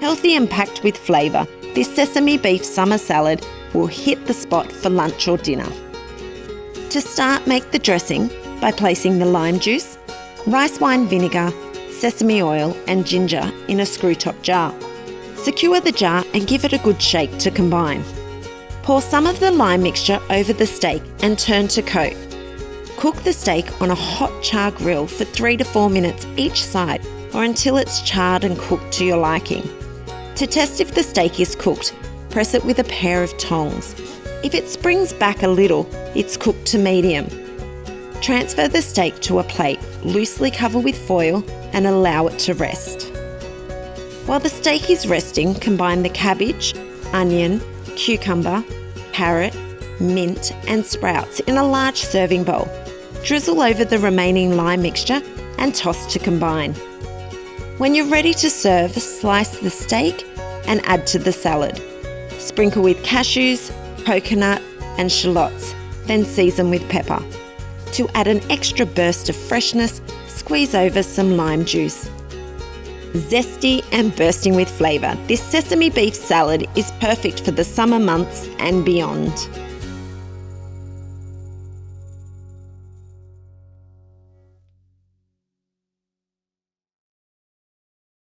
Healthy and packed with flavour, this sesame beef summer salad will hit the spot for lunch or dinner. To start, make the dressing by placing the lime juice, rice wine vinegar, sesame oil and ginger in a screw-top jar. Secure the jar and give it a good shake to combine. Pour some of the lime mixture over the steak and turn to coat. Cook the steak on a hot char grill for 3 to 4 minutes each side or until it's charred and cooked to your liking. To test if the steak is cooked, press it with a pair of tongs. If it springs back a little, it's cooked to medium. Transfer the steak to a plate, loosely cover with foil and allow it to rest. While the steak is resting, combine the cabbage, onion, cucumber, carrot, mint and sprouts in a large serving bowl. Drizzle over the remaining lime mixture and toss to combine. When you're ready to serve, slice the steak and add to the salad. Sprinkle with cashews, coconut and shallots, then season with pepper. To add an extra burst of freshness, squeeze over some lime juice. Zesty and bursting with flavour, this sesame beef salad is perfect for the summer months and beyond.